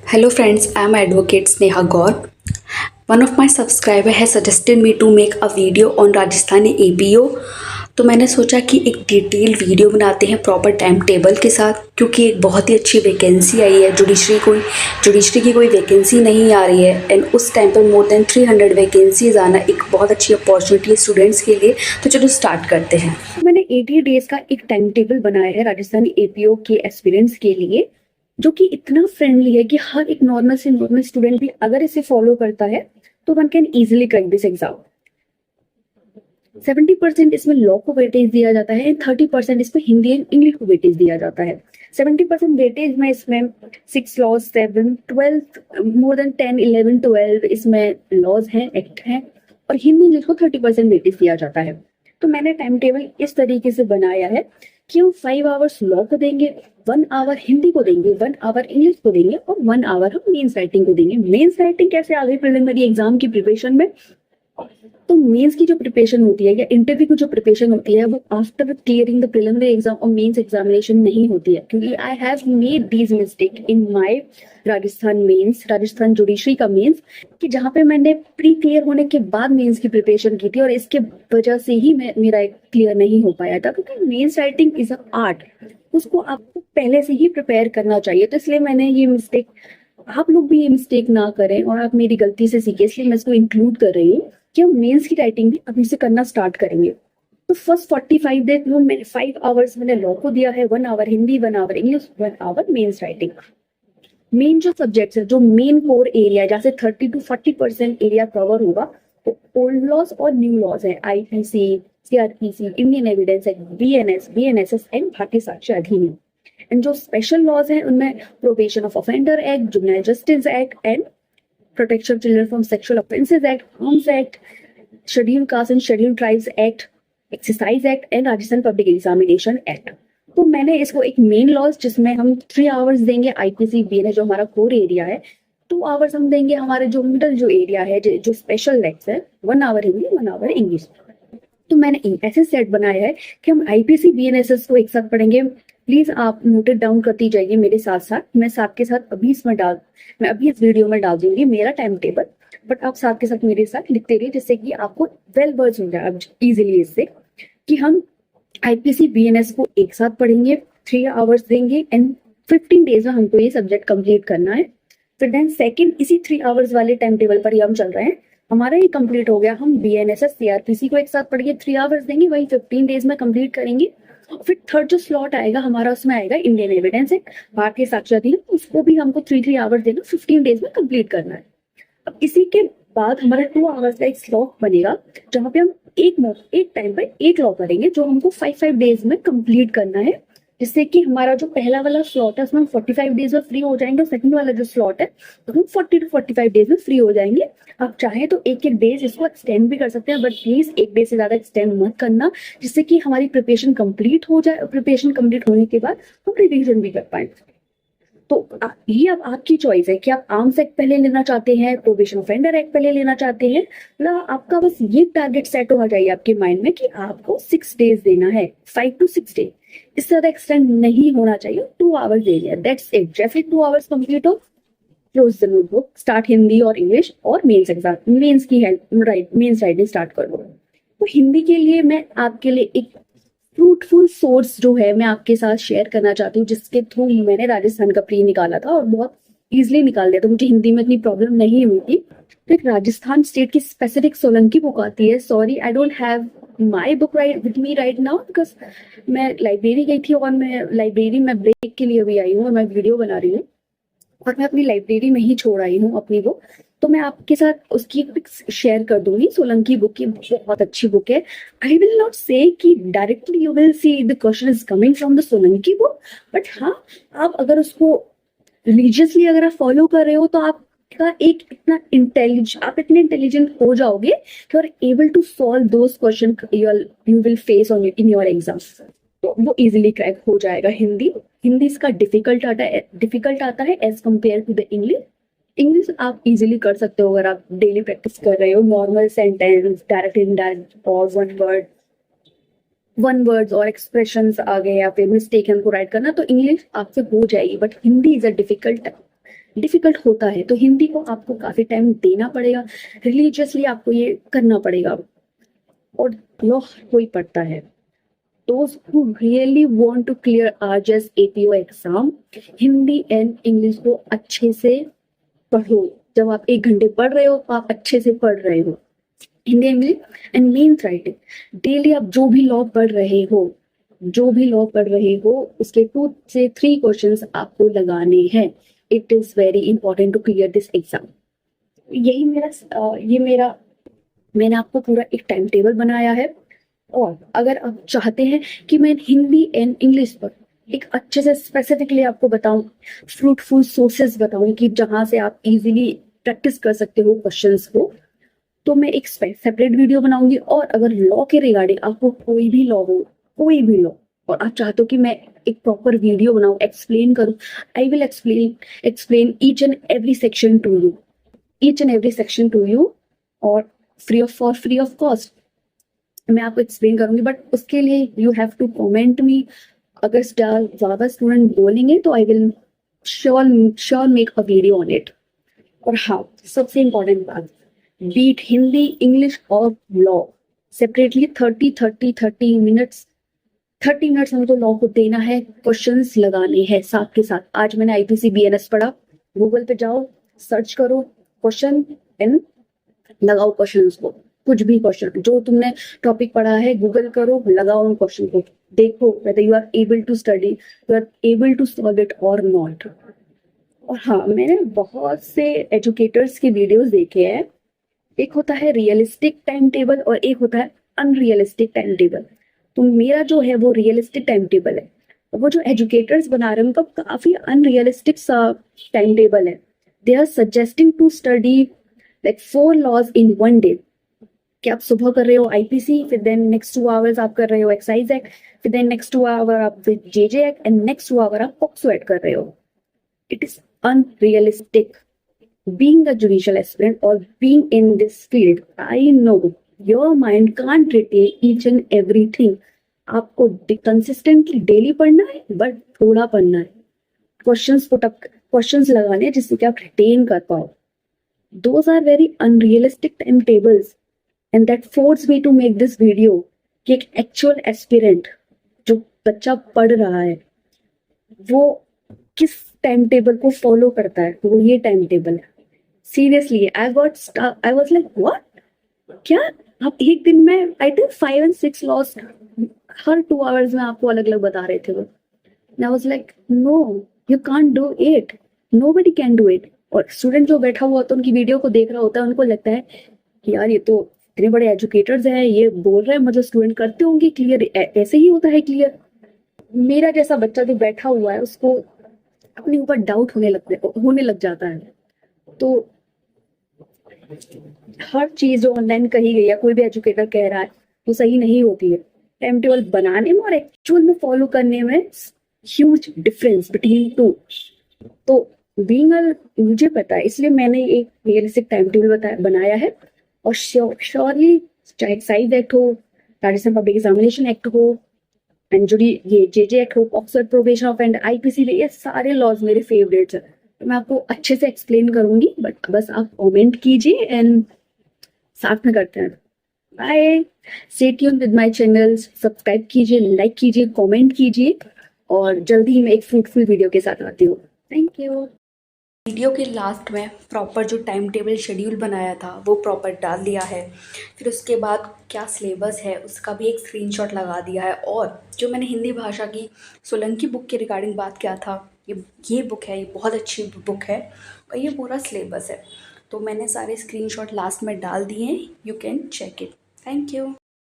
Hello friends, I am Advocate Sneha Gaur. One of my subscriber has suggested me to make a video on Rajasthani APO. तो मैंने सोचा कि एक detail video बनाते हैं proper time table के साथ, क्योंकि एक बहुत ही अच्छी वैकेंसी आई है। जुडिशरी की कोई वैकेंसी नहीं आ रही है एंड उस टाइम पर मोर देन 300 वैकेंसीज आना एक बहुत अच्छी अपॉर्चुनिटी है स्टूडेंट्स के लिए। तो चलो स्टार्ट करते हैं। मैंने 80 डेज का एक टाइम टेबल बनाया है राजस्थानी APO के एस्पिरेंट्स के लिए, जो कि इतना फ्रेंडली है कि हर एक नॉर्मल से नॉर्मल स्टूडेंट भी अगर इसे फॉलो करता है तो one can easily crack this exam. 70% इसमें लॉ को वेटेज दिया जाता है एंड 30% इसमें हिंदी एंड इंग्लिश को वेटेज दिया जाता है। 70% वेटेज में इसमें 6 लॉज 7 12 मोर देन 10 11 12 इसमें लॉज हैं, एक्ट हैं, और हिंदी इंग्लिश को 30% वेटेज दिया जाता है। तो मैंने टाइम टेबल इस तरीके से बनाया है कि हम 5 आवर्स लॉ को देंगे, 1 आवर हिंदी को देंगे, 1 आवर इंग्लिश को देंगे और 1 आवर हम मेंस राइटिंग को देंगे। मेंस राइटिंग कैसे आ गई प्रिलिमिनरी एग्जाम की प्रिपरेशन में? तो मेंस की जो प्रिपरेशन होती है या इंटरव्यू की जो प्रिपरेशन होती है वो after clearing the preliminary exam और मेंस एग्जामिनेशन नहीं होती है, क्योंकि I have made these mistake in my Rajasthan mains, Rajasthan judiciary का मेंस, कि जहां पे मैंने प्री क्लियर होने के बाद मेंस की प्रिपरेशन की थी और इसके वजह से ही मेरा क्लियर नहीं हो पाया था। क्योंकि mains writing is a art, उसको आपको पहले से ही प्रिपेयर करना चाहिए। तो इसलिए मैंने ये मिस्टेक, आप लोग भी ये मिस्टेक ना करें और आप मेरी गलती से सीखे, इसलिए मैं इसको इंक्लूड कर रही हूँ कि हम मेंस की राइटिंग भी अभी से करना स्टार्ट करेंगे। तो फर्स्ट 45 डेज में मैंने 5 आवर्स मैंने लॉ को दिया है, 1 hour Hindi, 1 hour English, 1 hour mains writing. Main जो सब्जेक्ट्स है, जो मेन कोर एरिया, जैसे 30 to 40% एरिया कवर होगा, तो ओल्ड लॉज और न्यू लॉज है, IPC, CRPC, Indian evidence act, BNSS and भारतीय साक्ष्य अधिनियम। एंड जो स्पेशल लॉज है उनमें probation of offender act, juvenile justice act and protection children from sexual offences act, arms act, schedule caste and schedule tribes act, exercise act and Rajasthan public examination act. तो मैंने इसको एक main laws जिसमें हम 3 hours देंगे IPC BNS जो हमारा core area है, 2 आवर्स हम देंगे हमारे जो मिडल जो एरिया है, जो स्पेशल एक्ट है, 1 आवर हिंदी, 1 आवर इंग्लिश। तो मैंने ऐसे सेट बनाया है कि हम IPC BNSS को एक साथ पढ़ेंगे। प्लीज आप नोटेड डाउन करती जाइए मेरे साथ साथ, मैं साथ के साथ मैं अभी इस वीडियो में डाल दूंगी मेरा टाइम टेबल, बट आप साथ के साथ मेरे साथ लिखते रहिए, जिससे कि आपको वेल वर्ड्स हो जाए इजिली, इससे कि हम IPC BNS को एक साथ पढ़ेंगे, 3 आवर्स देंगे एंड 15 डेज में हमको ये सब्जेक्ट कंप्लीट करना है। फिर देन सेकंड इसी 3 आवर्स वाले टाइम टेबल पर ही हम चल रहे हैं, हमारा ये कंप्लीट हो गया, हम BNSS CRPC को एक साथ पढ़ेंगे, 3 आवर्स देंगे, वही 15 डेज में कंप्लीट करेंगे। फिर थर्ड जो स्लॉट आएगा हमारा, उसमें आएगा इंडियन एविडेंस एक्ट, भारतीय साक्ष्य अधिनियम, उसको भी हमको 3 आवर्स देना, 15 डेज में कंप्लीट करना है। अब इसी के बाद हमारा 2 आवर्स का एक स्लॉट बनेगा, जहां पे हम एक टाइम पर एक लॉ करेंगे, जो हमको 5 डेज में कंप्लीट करना है, जिससे कि हमारा जो पहला वाला स्लॉट है उसमें हम 45 डेज में फ्री हो जाएंगे, सेकंड वाला जो स्लॉट है तो हम 40 to 45 डेज में फ्री हो जाएंगे। आप चाहे तो एक डेज इसको एक्सटेंड भी कर सकते हैं, बट प्लीज एक डे से ज्यादा एक्सटेंड मत करना, जिससे कि हमारी प्रिपरेशन कंप्लीट हो जाए। प्रिपरेशन कंप्लीट होने के बाद हम रिवीजन भी कर पाए। तो ये अब आपकी चॉइस है कि आप आर्म्स एक्ट पहले लेना चाहते हैं, प्रोबेशन ऑफेंडर एक्ट पहले लेना चाहते हैं। मतलब आपका बस ये टारगेट सेट होना चाहिए आपके माइंड में कि आपको 6 डेज देना है, 5 to 6 डेज, इससे ज्यादा एक्सटेंड नहीं होना चाहिए। 2 आवर्स दे दिया, दैट्स इट। जैसे 2 आवर्स कंप्लीट हो, close the notebook, start Hindi और इंग्लिश और मेंस एग्जाम, मेंस की मेंस राइटिंग स्टार्ट कर दो। तो हिंदी के लिए मैं आपके लिए एक फ्रूटफुल सोर्स जो है मैं आपके साथ शेयर करना चाहती हूँ, जिसके थ्रू मैंने राजस्थान का प्री निकाला था और बहुत इजीली निकाल दिया, तो मुझे हिंदी में इतनी प्रॉब्लम नहीं हुई थी। तो एक राजस्थान स्टेट की स्पेसिफिक सोलंकी बुक आती है, sorry I don't have my book right with me right now, because मैं लाइब्रेरी गई थी और मैं लाइब्रेरी में ब्रेक के लिए अभी आई हूँ और मैं वीडियो बना रही हूँ और मैं अपनी लाइब्रेरी में ही छोड़ आई हूँ अपनी बुक। तो मैं आपके साथ उसकी पिक्स शेयर कर दूंगी। सोलंकी बुक की बहुत अच्छी बुक है। आई विल नॉट से कि directly you will see the question is coming from the Solanki book, but हाँ, आप अगर उसको रिलीजियसली अगर आप फॉलो कर रहे हो तो आपका एक आप इतने इंटेलिजेंट हो जाओगे कि are able to solve those question you will face on in your exam. तो वो इजिली क्रैक हो जाएगा। हिंदी इसका डिफिकल्ट आता है as compare to the English. English आप इजीली कर सकते हो अगर आप डेली प्रैक्टिस कर रहे हो, नॉर्मल सेंटेंस, डायरेक्ट इनडायरेक्ट और वन वर्ड्स और एक्सप्रेशंस आ गए या फिर मिस्टेक हमको राइट करना, तो इंग्लिश आपसे हो जाएगी। But Hindi is a difficult होता है, तो हिंदी को आपको काफी टाइम देना पड़ेगा, रिलीजियसली आपको ये करना पड़ेगा। और लॉ कोई पढ़ता है, those who really want to clear RJS APO exam, Hindi and English को अच्छे से पढ़ो। जब आप 1 घंटे पढ़ रहे हो तो आप अच्छे से पढ़ रहे हो। Hindi English and mains writing, daily आप जो भी लॉ पढ़ रहे हो, जो भी लॉ पढ़ रहे हो उसके 2 से 3 क्वेश्चंस आपको लगाने हैं। It is very important to clear this exam. यही मेरा मैंने आपको पूरा एक टाइम टेबल बनाया है। और अगर आप चाहते हैं कि मैं हिंदी एंड इंग्लिश पर एक अच्छे से स्पेसिफिकली आपको बताऊं, फ्रूटफुल सोर्सेज बताऊं कि जहां से आप इजीली प्रैक्टिस कर सकते हो क्वेश्चंस को, तो मैं एक सेपरेट वीडियो बनाऊंगी। और अगर लॉ के रिगार्डिंग आपको कोई भी लॉ हो, कोई भी लॉ, और आप चाहते हो कि मैं एक प्रॉपर वीडियो बनाऊं, एक्सप्लेन करूं, I will explain each and every section to you, each and every section to you, और फ्री ऑफ कॉस्ट मैं आपको एक्सप्लेन करूंगी। बट उसके लिए you have to comment me. अगर ज्यादा स्टूडेंट बोलेंगे तो I will sure make a video on it. और हाँ, सबसे इम्पोर्टेंट बात, बीट हिंदी इंग्लिश और लॉ सेपरेटली 30 मिनट्स, 30 मिनट्स हमको लॉ को देना है, क्वेश्चंस लगाने हैं साथ के साथ। आज मैंने आईपीसी बीएनएस पढ़ा, गूगल पे जाओ, सर्च करो क्वेश्चन एंड लगाओ क्वेश्चंस को। कुछ भी क्वेश्चन जो तुमने टॉपिक पढ़ा है गूगल करो, लगाओ उन क्वेश्चन को, देखो whether you are able to study, you are able to solve it or not। और हाँ, मैंने बहुत से एजुकेटर्स के वीडियोस देखे हैं। एक होता है रियलिस्टिक टाइम टेबल और एक होता है अनरियलिस्टिक टाइम टेबल। तो मेरा जो है वो रियलिस्टिक टाइम टेबल है। वो जो एजुकेटर्स बना रहे हैं उनका काफी अनरियलिस्टिक सा टाइम टेबल है। They are suggesting to study like 4 laws in 1 day, कि आप सुबह कर रहे हो आईपीसी, फिर देन नेक्स्ट 2 आवर्स आप कर रहे हो एक्साइज एक्ट, फिर देन नेक्स्ट 2 आवर आप JJ act, and next 2 hour आप पॉक्सो एक्ट कर रहे हो। It is unrealistic. Being a judicial aspirant or being in this field, I know your mind can't retain each and everything। आपको consistently daily पढ़ना है, but थोड़ा पढ़ना है, क्वेश्चंस लगाने हैं जिससे कि आप रिटेन कर पाओ। Those are very unrealistic timetables and that forced me to make this video कि एक एक्चुअल एस्पिरेंट जो बच्चा पढ़ रहा है वो किस टाइम टेबल को फॉलो करता है, वो ये टाइम टेबल है। Seriously I was like what, क्या आप एक दिन में आई थिंक 5 and 6 लॉस हर 2 आवर्स में आपको अलग अलग बता रहे थे वो। I was like no, you can't do it, nobody can do it. और स्टूडेंट जो बैठा हुआ होता है उनकी वीडियो को देख रहा होता है, उनको लगता है कि यार ये तो इतने बड़े एजुकेटर्स हैं, ये बोल रहे हैं मतलब स्टूडेंट करते होंगे क्लियर, ऐसे ही होता है क्लियर। मेरा जैसा बच्चा जो बैठा हुआ है उसको अपने ऊपर डाउट होने लग जाता है। तो हर चीज जो ऑनलाइन कही गई है, कोई भी एजुकेटर कह रहा है, वो सही नहीं होती है। टाइम टेबल बनाने में और एक्चुअल में फॉलो करने में ह्यूज डिफरेंस बिटवीन टू। तो मुझे पता है, इसलिए मैंने एक रियलिस्टिक टाइम टेबल बनाया है। और श्योरली चाहे एक्साइज एक्ट हो, राजस्थान पब्लिक एग्जामिनेशन एक्ट हो, एंड जो ये जेजे एक्ट हो, Oxford probation of and IPC, ये सारे लॉज मेरे फेवरेट्स हैं। तो मैं आपको अच्छे से एक्सप्लेन करूंगी, बट बस आप कमेंट कीजिए एंड साथ में करते हैं। Bye, stay tuned with my channel, subscribe कीजिए, लाइक कीजिए, कमेंट कीजिए, और जल्दी ही मैं एक फ्रूटफुल वीडियो के साथ आती हूँ। Thank you. वीडियो के लास्ट में प्रॉपर जो टाइम टेबल शेड्यूल बनाया था वो प्रॉपर डाल दिया है। फिर उसके बाद क्या सिलेबस है उसका भी एक स्क्रीनशॉट लगा दिया है। और जो मैंने हिंदी भाषा की सोलंकी बुक के रिगार्डिंग बात किया था, ये बुक है, ये बहुत अच्छी बुक है और ये पूरा सिलेबस है। तो मैंने सारे स्क्रीनशॉट लास्ट में डाल दिए हैं, you can check it. Thank you.